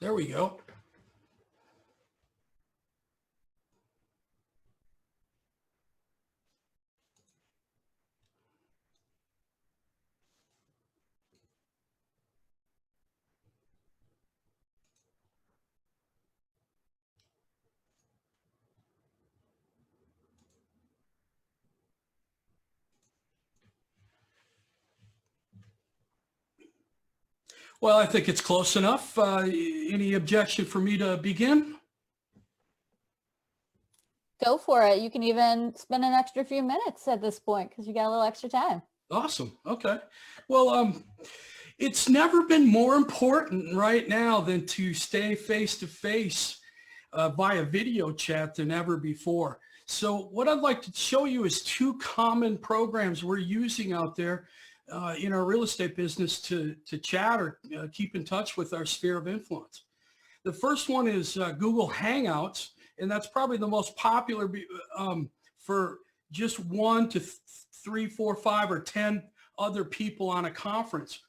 There we go. Well, I think it's close enough. Any objection for me to begin? Go for it. You can even spend an extra few minutes at this point because you got a little extra time. Awesome. Okay. Well, it's never been more important right now than to stay face-to-face via video chat than ever before. So what I'd like to show you is two common programs we're using out there in our real estate business to chat or keep in touch with our sphere of influence. The first one is Google Hangouts, and that's probably the most popular for just 1 to 3, 4, 5, or 10 other people on a conference.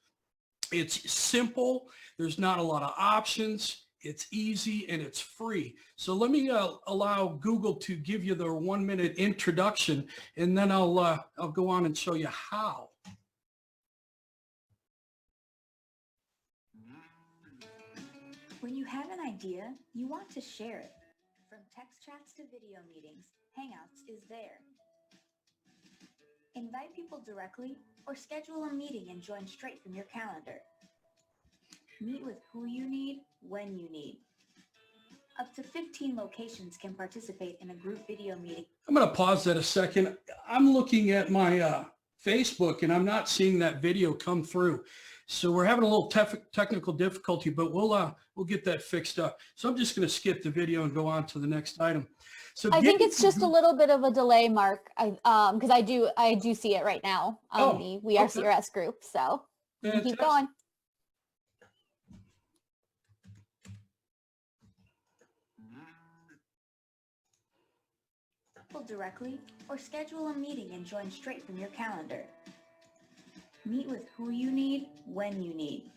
It's simple. There's not a lot of options. It's easy and it's free. So let me allow Google to give you the 1-minute introduction, and then I'll go on and show you how. When you have an idea, you want to share it. From text chats to video meetings, Hangouts is there. Invite people directly or schedule a meeting and join straight from your calendar. Meet with who you need, when you need. Up to 15 locations can participate in a group video meeting. I'm going to pause that a second. I'm looking at my Facebook and I'm not seeing that video come through. So we're having a little technical difficulty, but we'll get that fixed up. So I'm just going to skip the video and go on to the next item. So I think it's just a little bit of a delay, Mark, because I do see it right now on the We Are CRS group. So you can keep going. Directly or schedule a meeting and join straight from your calendar. Meet with who you need, when you need.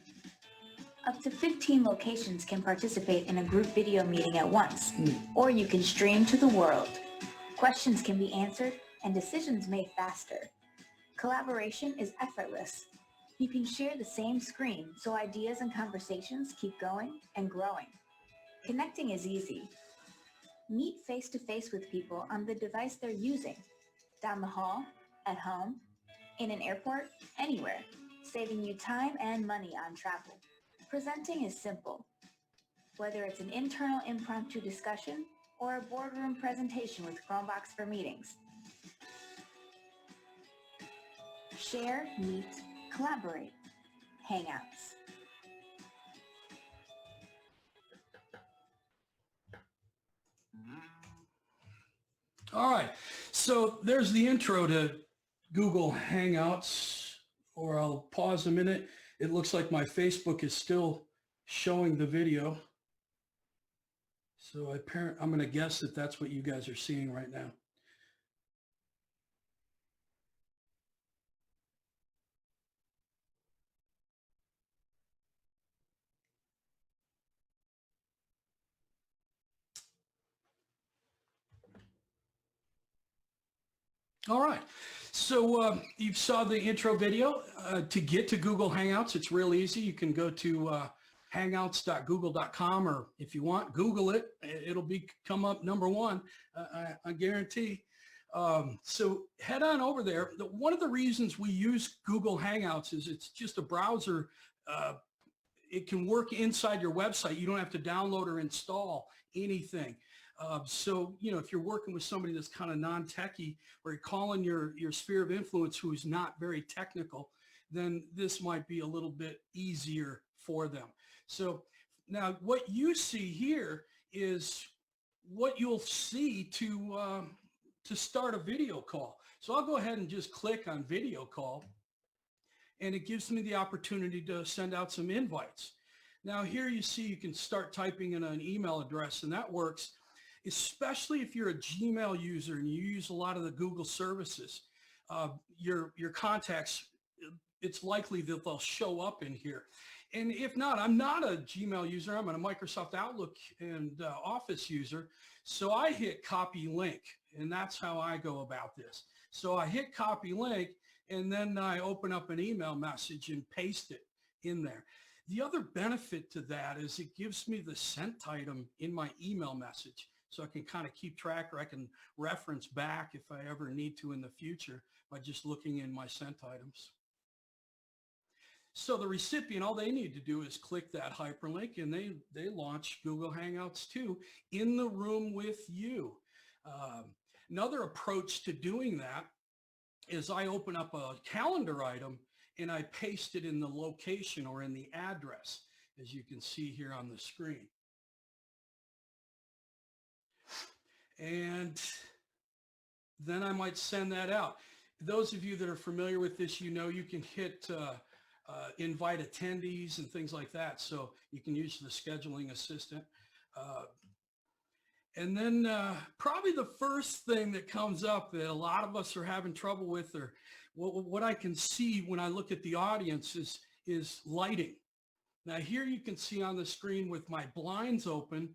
Up to 15 locations can participate in a group video meeting at once, or you can stream to the world. Questions can be answered and decisions made faster. Collaboration is effortless. You can share the same screen so ideas and conversations keep going and growing. Connecting is easy. Meet face-to-face with people on the device they're using, down the hall, at home, in an airport, anywhere, saving you time and money on travel. Presenting is simple. Whether it's an internal impromptu discussion or a boardroom presentation with Chromebox for meetings. Share, meet, collaborate. Hangouts. All right, so there's the intro to Google Hangouts, or I'll pause a minute. It looks like my Facebook is still showing the video. So I'm going to guess that that's what you guys are seeing right now. All right, so you saw the intro video. To get to Google Hangouts, it's real easy. You can go to hangouts.google.com, or if you want, Google it. It'll come up #1, I guarantee. So head on over there. One of the reasons we use Google Hangouts is it's just a browser. It can work inside your website. You don't have to download or install anything. So, you know, if you're working with somebody that's kind of non-techie, or you're calling your sphere of influence who is not very technical, then this might be a little bit easier for them. So now what you see here is what you'll see to start a video call. So I'll go ahead and just click on video call, and it gives me the opportunity to send out some invites. Now here you see you can start typing in an email address, and that works, especially if you're a Gmail user and you use a lot of the Google services. Your contacts, it's likely that they'll show up in here. And if not, I'm not a Gmail user. I'm a Microsoft Outlook and Office user. So I hit copy link, and that's how I go about this. So I hit copy link, and then I open up an email message and paste it in there. The other benefit to that is it gives me the sent item in my email message. So I can kind of keep track, or I can reference back if I ever need to in the future by just looking in my sent items. So the recipient, all they need to do is click that hyperlink, and they launch Google Hangouts too in the room with you. Another approach to doing that is I open up a calendar item and I paste it in the location or in the address, as you can see here on the screen. And then I might send that out. Those of you that are familiar with this, you know you can hit invite attendees and things like that. So you can use the scheduling assistant. And then probably the first thing that comes up that a lot of us are having trouble with, or what I can see when I look at the audience, is lighting. Now here you can see on the screen with my blinds open.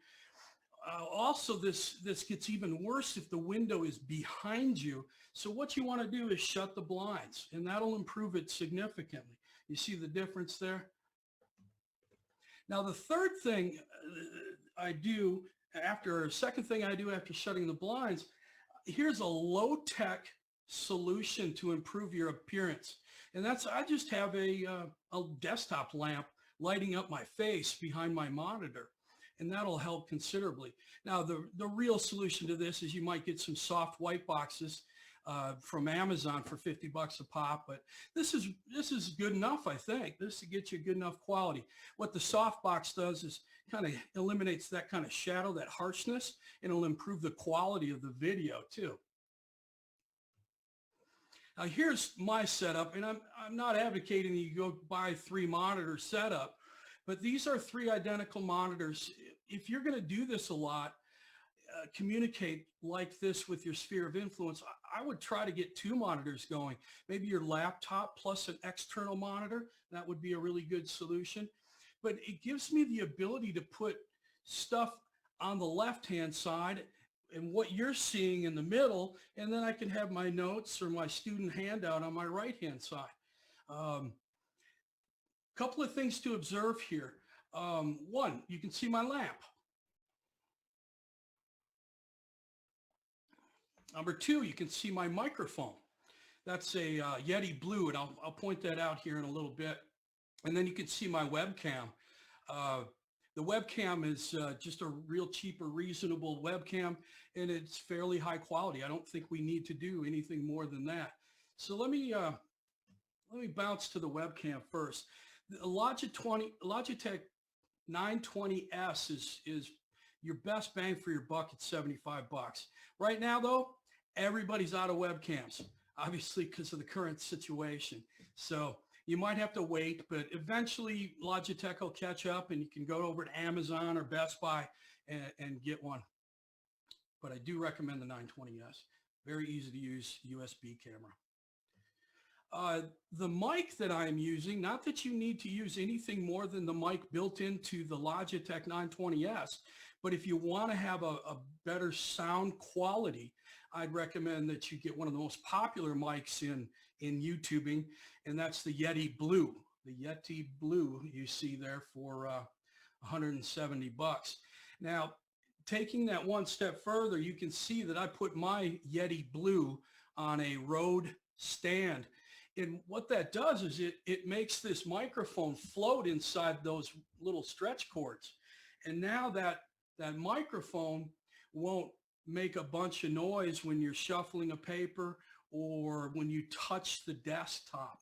Also, this gets even worse if the window is behind you. So what you want to do is shut the blinds, and that'll improve it significantly. You see the difference there? Now, the third thing second thing I do after shutting the blinds, here's a low-tech solution to improve your appearance. And that's, I just have a desktop lamp lighting up my face behind my monitor, and that'll help considerably. Now, the real solution to this is you might get some soft white boxes from Amazon for $50 a pop, but this is good enough, I think. This gets you good enough quality. What the soft box does is kind of eliminates that kind of shadow, that harshness, and it'll improve the quality of the video too. Now here's my setup, and I'm not advocating that you go buy 3 monitor setup, but these are 3 identical monitors. If you're going to do this a lot, communicate like this with your sphere of influence, I would try to get 2 monitors going. Maybe your laptop plus an external monitor. That would be a really good solution. But it gives me the ability to put stuff on the left-hand side and what you're seeing in the middle, and then I can have my notes or my student handout on my right-hand side. Couple of things to observe here. One, you can see my lamp. Number 2, you can see my microphone. That's a Yeti Blue, and I'll point that out here in a little bit. And then you can see my webcam. The webcam is just a real cheap or reasonable webcam, and it's fairly high quality. I don't think we need to do anything more than that. So let me bounce to the webcam first. The Logitech 920S is your best bang for your buck at $75. Right now, though, everybody's out of webcams, obviously because of the current situation. So you might have to wait, but eventually Logitech will catch up, and you can go over to Amazon or Best Buy and get one. But I do recommend the 920S. Very easy to use USB camera. The mic that I'm using, not that you need to use anything more than the mic built into the Logitech 920S, but if you want to have a better sound quality, I'd recommend that you get one of the most popular mics in YouTubing, and that's the Yeti Blue. The Yeti Blue you see there for $170. Now, taking that one step further, you can see that I put my Yeti Blue on a Rode stand. And what that does is it makes this microphone float inside those little stretch cords. And now that microphone won't make a bunch of noise when you're shuffling a paper or when you touch the desktop.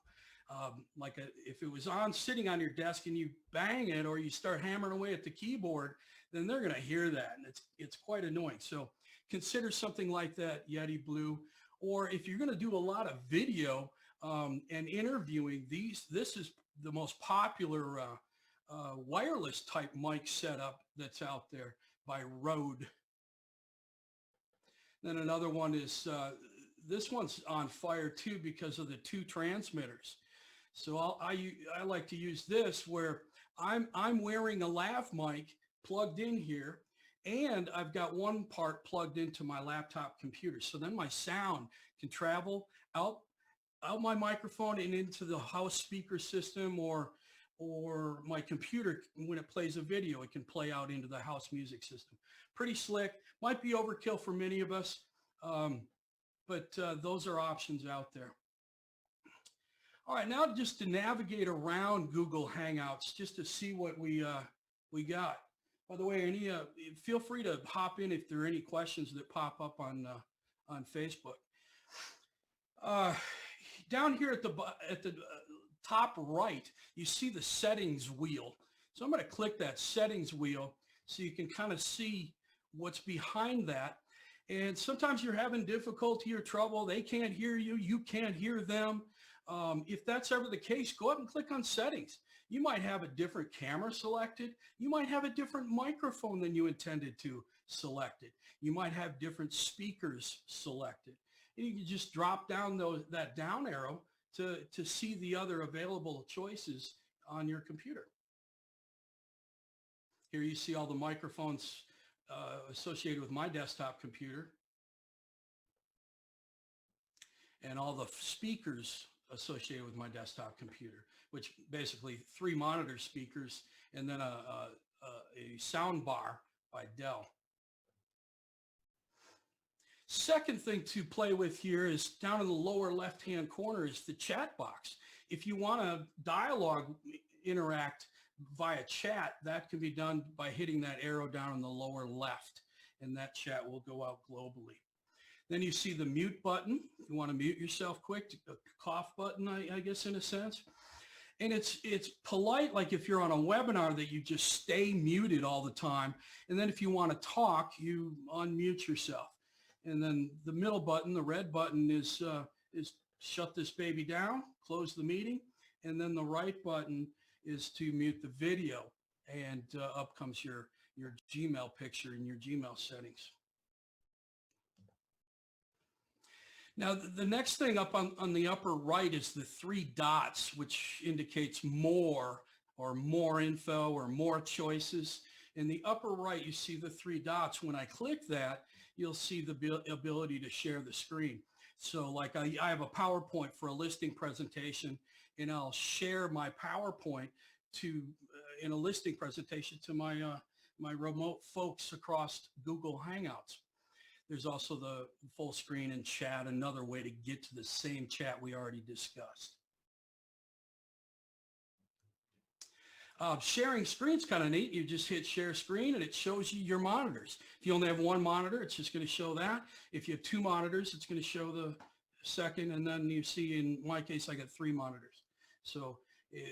If it was sitting on your desk and you bang it or you start hammering away at the keyboard, then they're going to hear that, and it's quite annoying. So consider something like that Yeti Blue. Or if you're going to do a lot of video and interviewing, this is the most popular wireless type mic setup that's out there by Rode. Then another one is, this one's on fire too because of the 2 transmitters. So I like to use this where I'm wearing a lav mic plugged in here, and I've got one part plugged into my laptop computer. So then my sound can travel out my microphone and into the house speaker system, or my computer. When it plays a video, it can play out into the house music system. Pretty slick. Might be overkill for many of us, but those are options out there. All right, now just to navigate around Google Hangouts, just to see what we got. By the way, feel free to hop in if there are any questions that pop up on Facebook. Down here at the top right, you see the settings wheel. So I'm going to click that settings wheel so you can kind of see what's behind that. And sometimes you're having difficulty or trouble. They can't hear you. You can't hear them. If that's ever the case, go up and click on settings. You might have a different camera selected. You might have a different microphone than you intended to selected. You might have different speakers selected. And you can just drop down that down arrow to see the other available choices on your computer. Here you see all the microphones associated with my desktop computer, and all the speakers associated with my desktop computer, which basically 3 monitor speakers and then a sound bar by Dell. Second thing to play with here is down in the lower left-hand corner is the chat box. If you want to dialogue, interact via chat, that can be done by hitting that arrow down in the lower left, and that chat will go out globally. Then you see the mute button. If you want to mute yourself quick, a cough button, I guess, in a sense. And it's polite, like if you're on a webinar, that you just stay muted all the time. And then if you want to talk, you unmute yourself. And then the middle button, the red button, is shut this baby down, close the meeting. And then the right button is to mute the video. And up comes your Gmail picture in your Gmail settings. Now, the next thing up on the upper right is the 3 dots, which indicates more, or more info, or more choices. In the upper right, you see the 3 dots. When I click that, you'll see the ability to share the screen. So like I have a PowerPoint for a listing presentation, and I'll share my PowerPoint in a listing presentation to my remote folks across Google Hangouts. There's also the full screen and chat, another way to get to the same chat we already discussed. Sharing screen's kind of neat. You just hit share screen and it shows you your monitors. If you only have 1 monitor, it's just going to show that. If you have 2 monitors, it's going to show the second. And then you see, in my case, I got 3 monitors. So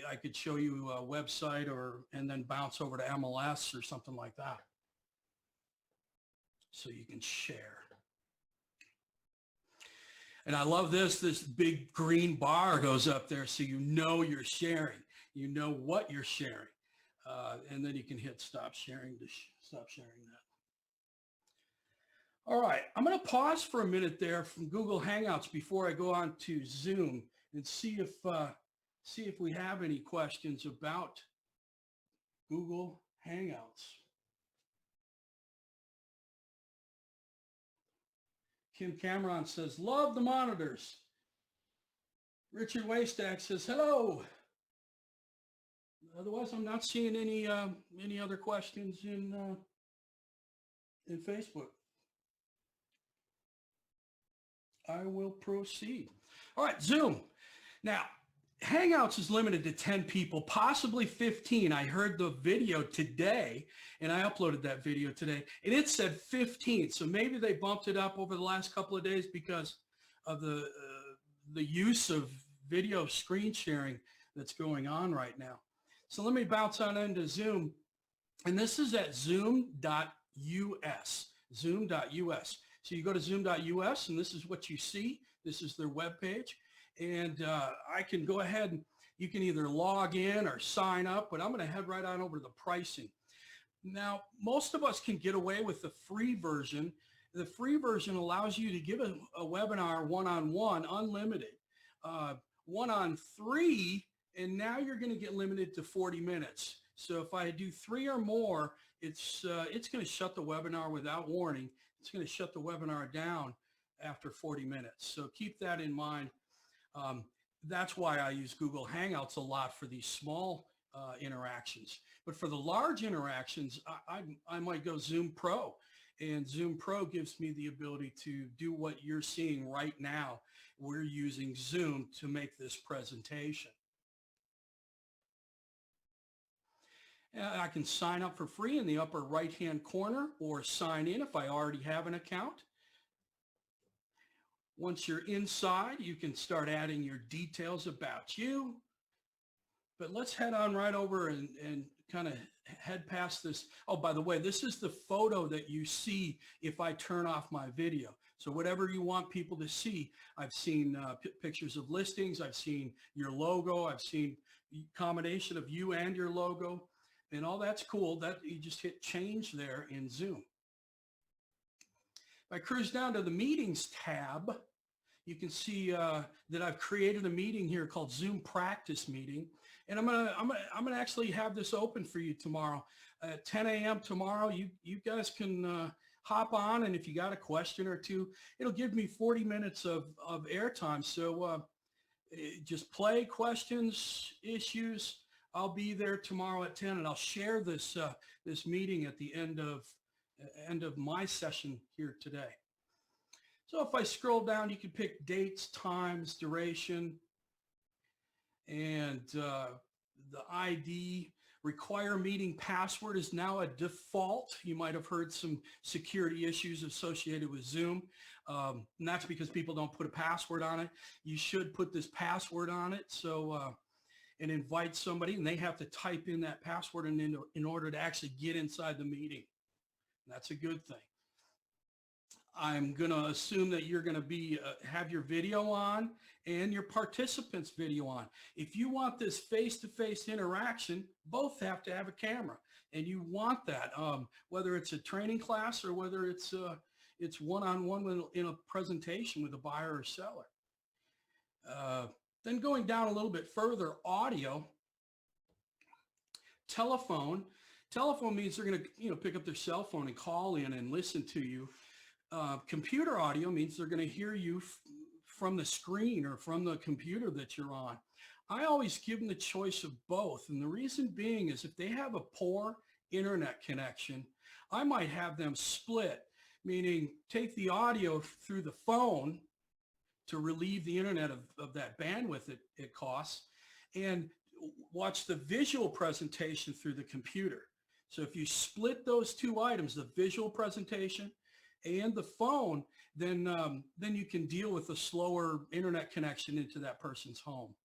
I could show you a website and then bounce over to MLS or something like that. So you can share. And I love this big green bar goes up there so you know you're sharing. You know what you're sharing. And then you can hit stop sharing to stop sharing that. All right, I'm going to pause for a minute there from Google Hangouts before I go on to Zoom and see if we have any questions about Google Hangouts. Kim Cameron says, love the monitors. Richard Waystack says, hello. Otherwise, I'm not seeing any other questions in Facebook. I will proceed. All right, Zoom. Now, Hangouts is limited to 10 people, possibly 15. I heard the video today, and I uploaded that video today, and it said 15. So maybe they bumped it up over the last couple of days because of the use of video screen sharing that's going on right now. So let me bounce on into Zoom, and this is at zoom.us, zoom.us. So you go to zoom.us, and this is what you see. This is their webpage. And I can go ahead and you can either log in or sign up, but I'm going to head right on over to the pricing. Now, most of us can get away with the free version. The free version allows you to give a webinar one-on-one, unlimited, 1-on-3, and now you're going to get limited to 40 minutes. So if I do 3 or more, it's going to shut the webinar without warning. It's going to shut the webinar down after 40 minutes. So keep that in mind. That's why I use Google Hangouts a lot for these small interactions. But for the large interactions, I might go Zoom Pro. And Zoom Pro gives me the ability to do what you're seeing right now. We're using Zoom to make this presentation. I can sign up for free in the upper right-hand corner or sign in if I already have an account. Once you're inside, you can start adding your details about you. But let's head on right over and kind of head past this. Oh, by the way, this is the photo that you see if I turn off my video. So whatever you want people to see, I've seen pictures of listings. I've seen your logo. I've seen a combination of you and your logo. And all that's cool. That you just hit change there in Zoom. If I cruise down to the meetings tab, you can see that I've created a meeting here called Zoom Practice Meeting. And I'm gonna actually have this open for you tomorrow at 10 a.m. tomorrow. You guys can hop on, and if you got a question or two, it'll give me 40 minutes of airtime. So just play questions, issues. I'll be there tomorrow at 10, and I'll share this this meeting at the end of my session here today. So if I scroll down, you can pick dates, times, duration, and the ID. Require meeting password is now a default. You might have heard some security issues associated with Zoom. And that's because people don't put a password on it. You should put this password on it. So and invite somebody, and they have to type in that password in order to actually get inside the meeting. That's a good thing. I'm going to assume that you're going to be have your video on and your participants' video on. If you want this face-to-face interaction, both have to have a camera, and you want that, whether it's a training class or whether it's one-on-one in a presentation with a buyer or seller. Then going down a little bit further, audio, telephone. Telephone means they're going to pick up their cell phone and call in and listen to you. Computer audio means they're going to hear you from the screen or from the computer that you're on. I always give them the choice of both. And the reason being is if they have a poor internet connection, I might have them split, meaning take the audio through the phone to relieve the internet of that bandwidth it costs, and watch the visual presentation through the computer. So if you split those two items, the visual presentation and the phone, then you can deal with a slower internet connection into that person's home.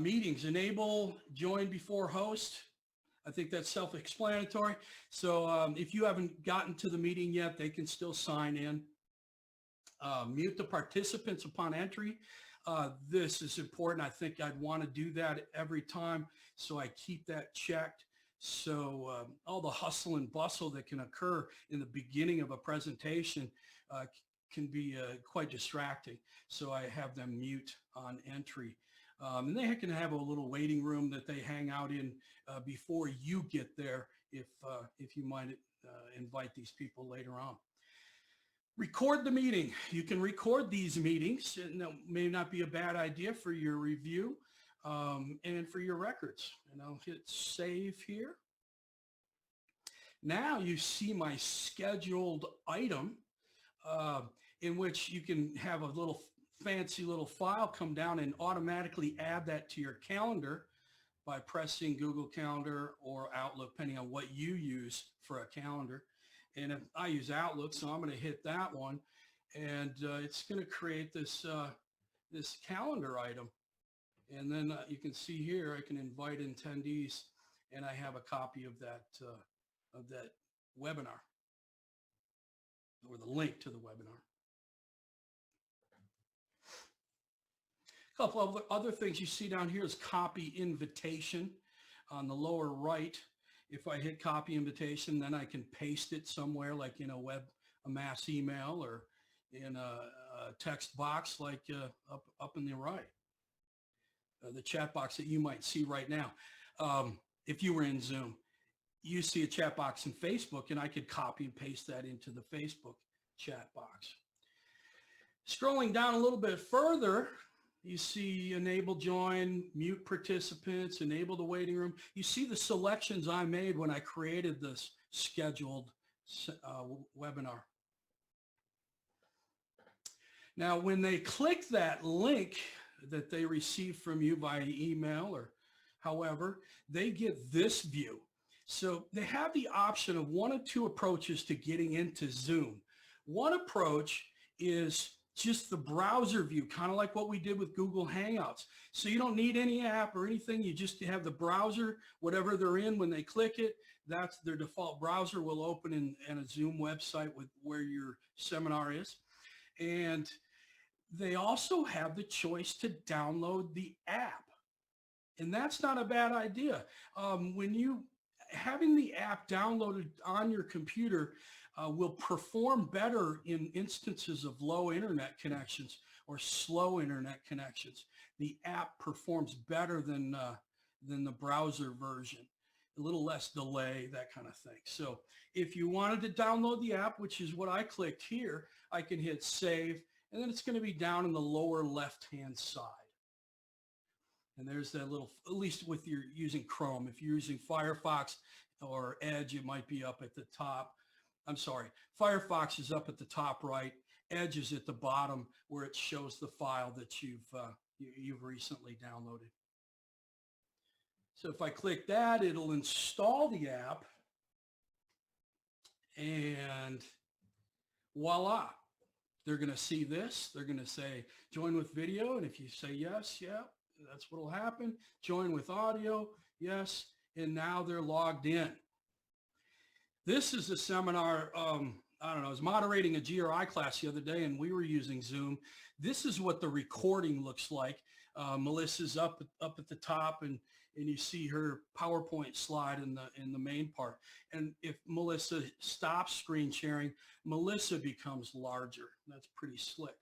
Meetings, enable, join before host. I think that's self-explanatory. So if you haven't gotten to the meeting yet, they can still sign in. Mute the participants upon entry. This is important. I think I'd want to do that every time, so I keep that checked. So all the hustle and bustle that can occur in the beginning of a presentation can be quite distracting. So I have them mute on entry. And they can have a little waiting room that they hang out in before you get there if you might invite these people later on. Record the meeting. You can record these meetings, and that may not be a bad idea for your review and for your records. And I'll hit save here. Now you see my scheduled item in which you can have a little fancy little file come down and automatically add that to your calendar by pressing Google Calendar or Outlook, depending on what you use for a calendar. And if I use Outlook, so I'm going to hit that one, and it's going to create this this calendar item. And then you can see here, I can invite attendees, and I have a copy of that webinar, or the link to the webinar. A couple of other things you see down here is copy invitation on the lower right. If I hit copy invitation, then I can paste it somewhere, like in a mass email, or in a text box, like up in the right. the chat box that you might see right now. If you were in Zoom, you see a chat box in Facebook, and I could copy and paste that into the Facebook chat box. Scrolling down a little bit further, you see enable join, mute participants, enable the waiting room. You see the selections I made when I created this scheduled webinar. Now, when they click that link that they receive from you via email or however, they get this view. So they have the option of one of two approaches to getting into Zoom. One approach is just the browser view, kind of like what we did with Google Hangouts. So you don't need any app or anything. You just have the browser, whatever they're in. When they click it, that's their default browser will open in a Zoom website with where your seminar is. And they also have the choice to download the app. And that's not a bad idea. Having the app downloaded on your computer will perform better in instances of low internet connections or slow internet connections. The app performs better than the browser version, a little less delay, that kind of thing. So if you wanted to download the app, which is what I clicked here, I can hit save, and then it's going to be down in the lower left-hand side. And there's that little, at least with your using Chrome. If you're using Firefox or Edge, it might be up at the top. I'm sorry, Firefox is up at the top right. Edge is at the bottom where it shows the file that you've recently downloaded. So if I click that, it'll install the app, and voila. They're going to see this. They're going to say, join with video. And if you say yes, yeah, that's what will happen. Join with audio, yes. And now they're logged in. This is a seminar, I don't know, I was moderating a GRI class the other day, and we were using Zoom. This is what the recording looks like. Melissa's up at the top, and you see her PowerPoint slide in the main part. And if Melissa stops screen sharing, Melissa becomes larger. That's pretty slick.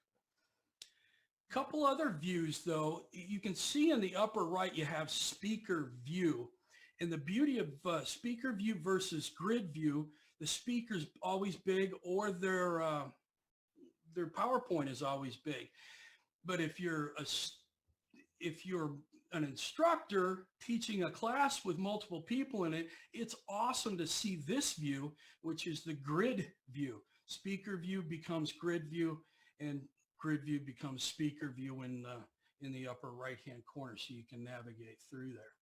Couple other views, though. You can see in the upper right, you have speaker view. And the beauty of speaker view versus grid view, the speaker's always big, or their PowerPoint is always big. But if you're an instructor teaching a class with multiple people in it, it's awesome to see this view, which is the grid view. Speaker view becomes grid view, and grid view becomes speaker view in the upper right-hand corner, so you can navigate through there.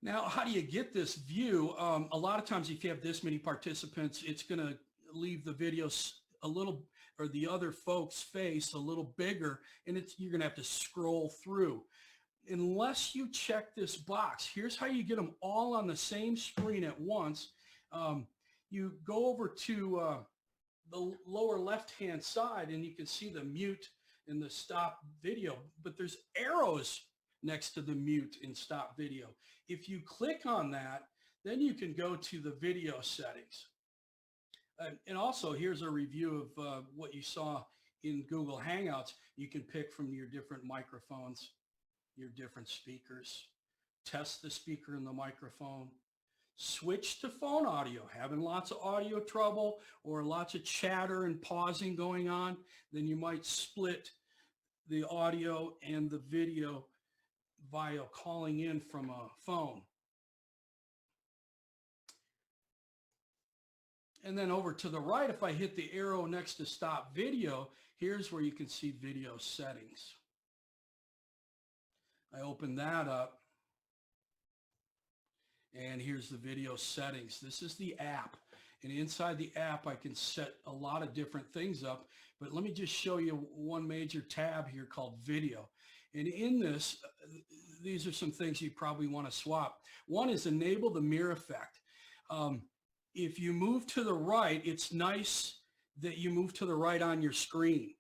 Now, how do you get this view? A lot of times, if you have this many participants, it's going to leave the videos a little, or the other folks' face a little bigger, and you're going to have to scroll through. Unless you check this box, here's how you get them all on the same screen at once. You go over to the lower left-hand side, and you can see the mute and the stop video, but there's arrows next to the mute and stop video. If you click on that, then you can go to the video settings. And also, here's a review of what you saw in Google Hangouts. You can pick from your different microphones, your different speakers, test the speaker and the microphone, switch to phone audio, having lots of audio trouble or lots of chatter and pausing going on, then you might split the audio and the video via calling in from a phone. And then over to the right, if I hit the arrow next to stop video, here's where you can see video settings. I open that up, and here's the video settings. This is the app, and inside the app, I can set a lot of different things up, but let me just show you one major tab here called video. And in this, these are some things you probably want to swap. One is enable the mirror effect. If you move to the right, it's nice that you move to the right on your screen.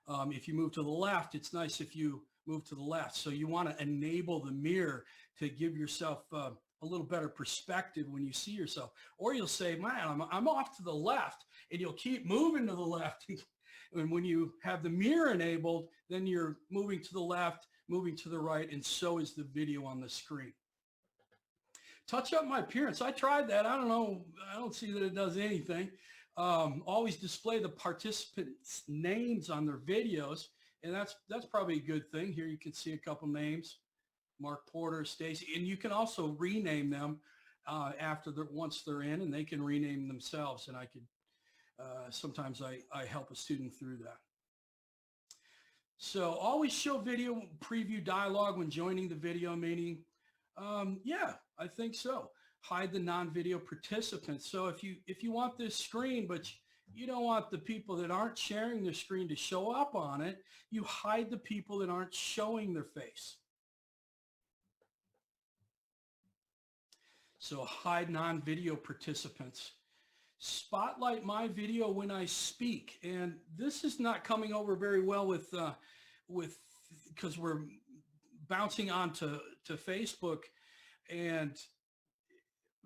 If you move to the left, it's nice if you move to the left. So you want to enable the mirror to give yourself a little better perspective when you see yourself. Or you'll say, man, I'm off to the left, and you'll keep moving to the left. And when you have the mirror enabled, then you're moving to the left, moving to the right, and so is the video on the screen. Touch up my appearance. I tried that. I don't know. I don't see that it does anything. Always display the participants' names on their videos, and that's probably a good thing. Here you can see a couple names, Mark Porter, Stacy, and you can also rename them once they're in, and they can rename themselves. And I could sometimes I help a student through that. So always show video preview dialogue when joining the video meeting. Yeah, I think so. Hide the non-video participants. So if you want this screen, but you don't want the people that aren't sharing their screen to show up on it, you hide the people that aren't showing their face. So hide non-video participants. Spotlight my video when I speak. And this is not coming over very well because we're bouncing onto Facebook. And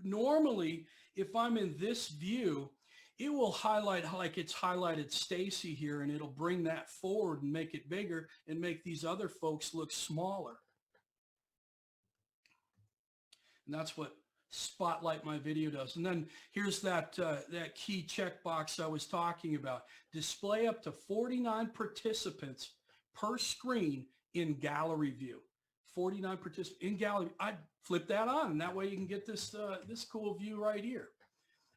normally, if I'm in this view, it will highlight like it's highlighted Stacy here, and it'll bring that forward and make it bigger and make these other folks look smaller. And that's what Spotlight My Video does. And then here's that key checkbox I was talking about. Display up to 49 participants per screen in gallery view. 49 participants in gallery. I'd flip that on, and that way you can get this cool view right here.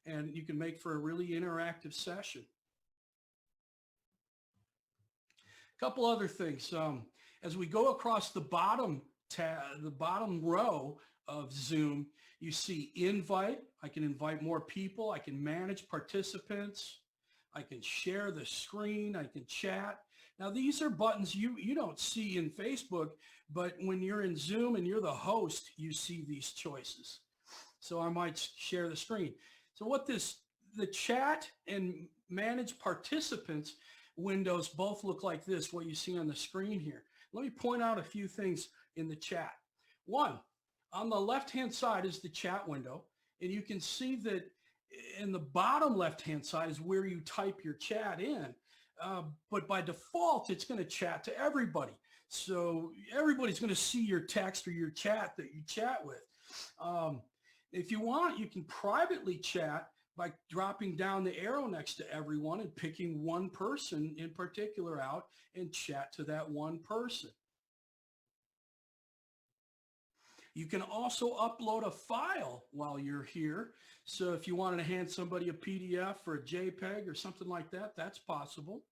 And you can make for a really interactive session. A couple other things. As we go across the bottom row of Zoom, you see invite. I can invite more people. I can manage participants. I can share the screen. I can chat. Now, these are buttons you don't see in Facebook, but when you're in Zoom and you're the host, you see these choices. So I might share the screen. So the chat and manage participants windows both look like this, what you see on the screen here. Let me point out a few things in the chat. One, on the left-hand side is the chat window, and you can see that in the bottom left-hand side is where you type your chat in. But by default, it's going to chat to everybody. So everybody's going to see your text or your chat that you chat with. If you want, you can privately chat by dropping down the arrow next to everyone and picking one person in particular out and chat to that one person. You can also upload a file while you're here. So if you wanted to hand somebody a PDF or a JPEG or something like that, that's possible.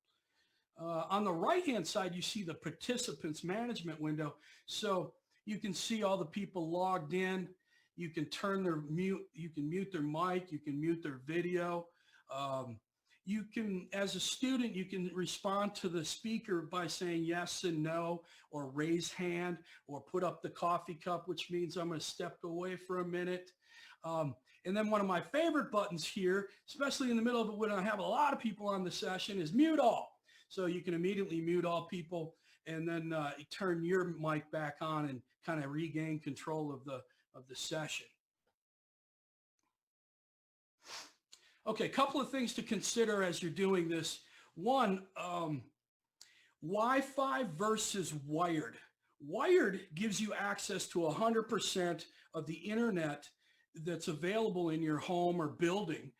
On the right-hand side, you see the participants management window. So you can see all the people logged in. You can you can mute their mic, you can mute their video. You can, as a student, you can respond to the speaker by saying yes and no, or raise hand, or put up the coffee cup, which means I'm going to step away for a minute. And then one of my favorite buttons here, especially in the middle of it when I have a lot of people on the session, is mute all. So you can immediately mute all people and then turn your mic back on and kind of regain control of the session. Okay, a couple of things to consider as you're doing this. One, Wi-Fi versus wired. Wired gives you access to 100% of the internet that's available in your home or building,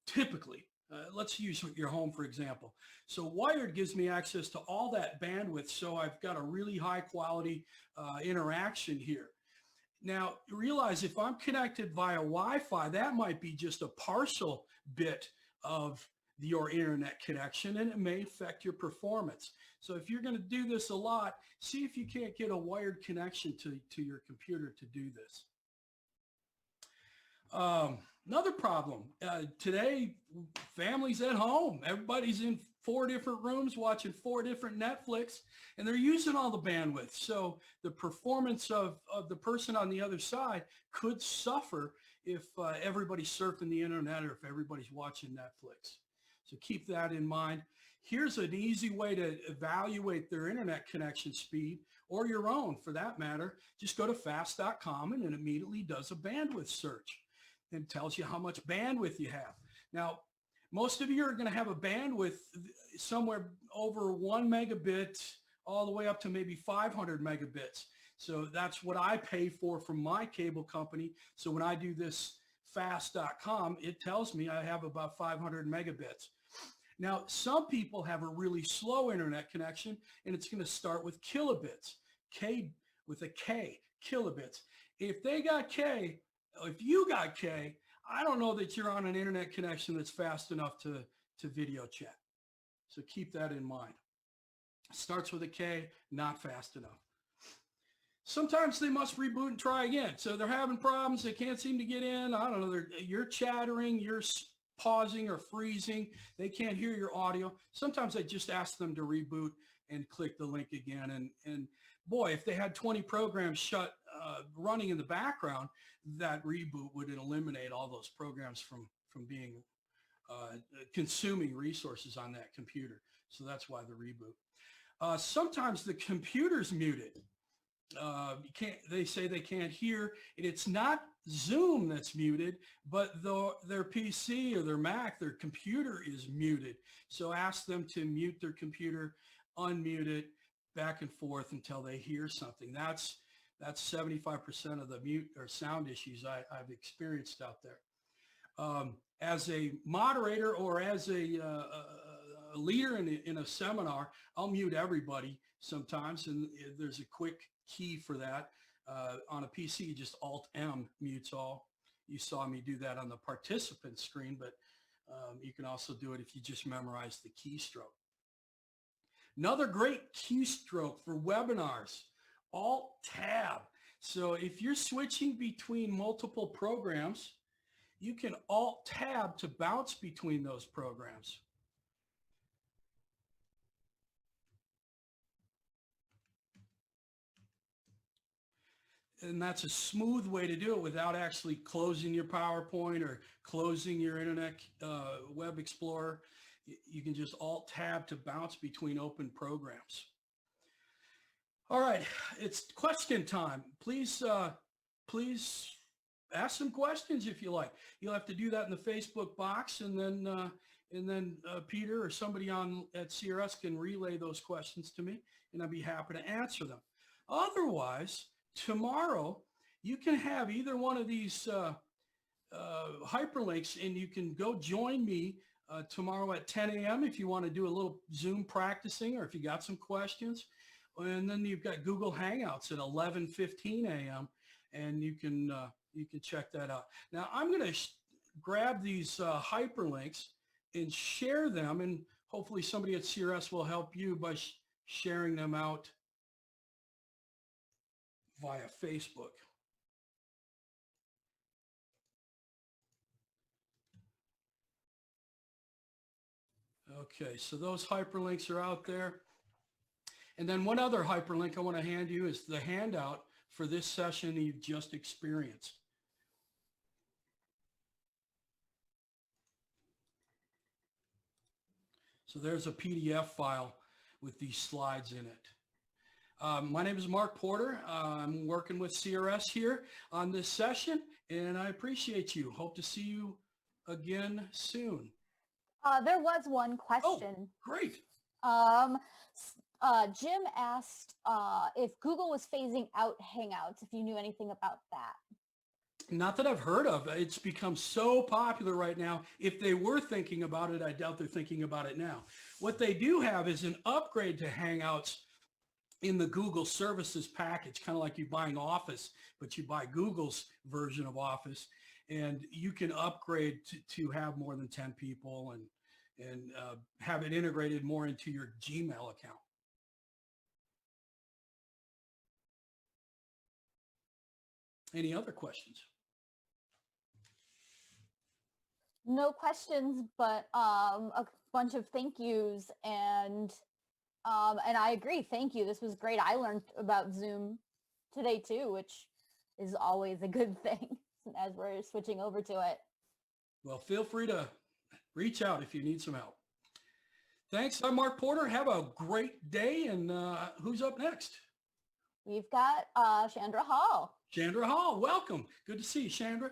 typically. Let's use your home, for example. So wired gives me access to all that bandwidth, so I've got a really high quality interaction here. Now, realize if I'm connected via Wi-Fi, that might be just a partial bit of your internet connection, and it may affect your performance. So if you're going to do this a lot, see if you can't get a wired connection to your computer to do this. Another problem, today, families at home, everybody's in 4 different rooms watching 4 different Netflix, and they're using all the bandwidth. So the performance of the person on the other side could suffer if everybody's surfing the internet or if everybody's watching Netflix. So keep that in mind. Here's an easy way to evaluate their internet connection speed, or your own for that matter. Just go to fast.com and it immediately does a bandwidth search and tells you how much bandwidth you have. Now, most of you are going to have a bandwidth somewhere over 1 megabit all the way up to maybe 500 megabits. So that's what I pay for from my cable company. So when I do this fast.com, it tells me I have about 500 megabits. Now, some people have a really slow internet connection, and it's going to start with kilobits, K with a K, kilobits. If you got K, I don't know that you're on an internet connection that's fast enough to video chat. So keep that in mind. Starts with a K, not fast enough. Sometimes they must reboot and try again. So they're having problems. They can't seem to get in. I don't know. You're chattering. You're pausing or freezing. They can't hear your audio. Sometimes I just ask them to reboot and click the link again. And boy, if they had 20 programs running in the background, that reboot would eliminate all those programs from being consuming resources on that computer. So that's why the reboot. Sometimes the computer's muted. They say they can't hear, and it's not Zoom that's muted, but their PC or their Mac, their computer is muted. So ask them to mute their computer, unmute it, back and forth until they hear something. That's 75% of the mute or sound issues I've experienced out there. As a moderator or as a leader in a seminar, I'll mute everybody sometimes, and there's a quick key for that. On a PC, you just Alt-M mutes all. You saw me do that on the participant screen, but you can also do it if you just memorize the keystroke. Another great keystroke for webinars, Alt-Tab. So if you're switching between multiple programs, you can Alt-Tab to bounce between those programs. And that's a smooth way to do it without actually closing your PowerPoint or closing your Internet Web Explorer. You can just Alt-Tab to bounce between open programs. All right, it's question time. Please ask some questions if you like. You'll have to do that in the Facebook box, and then Peter or somebody at CRS can relay those questions to me, and I'd be happy to answer them. Otherwise, tomorrow you can have either one of these hyperlinks, and you can go join me tomorrow at 10 a.m. if you want to do a little Zoom practicing, or if you got some questions. And then you've got Google Hangouts at 11:15 a.m. and you can check that out. Now I'm going to grab these hyperlinks and share them, and hopefully somebody at CRS will help you by sharing them out via Facebook. Okay, so those hyperlinks are out there. And then one other hyperlink I want to hand you is the handout for this session you've just experienced. So there's a PDF file with these slides in it. My name is Mark Porter. I'm working with CRS here on this session, and I appreciate you. Hope to see you again soon. There was one question. Oh, great. Jim asked if Google was phasing out Hangouts, if you knew anything about that. Not that I've heard of. It's become so popular right now. If they were thinking about it, I doubt they're thinking about it now. What they do have is an upgrade to Hangouts in the Google services package, kind of like you buying Office, but you buy Google's version of Office, and you can upgrade to have more than 10 people and have it integrated more into your Gmail account. Any other questions? No questions, but a bunch of thank yous, and I agree. Thank you. This was great. I learned about Zoom today too, which is always a good thing as we're switching over to it. Well, feel free to reach out if you need some help. Thanks. I'm Mark Porter. Have a great day. And who's up next? We've got Chandra Hall. Chandra Hall, welcome. Good to see you, Chandra.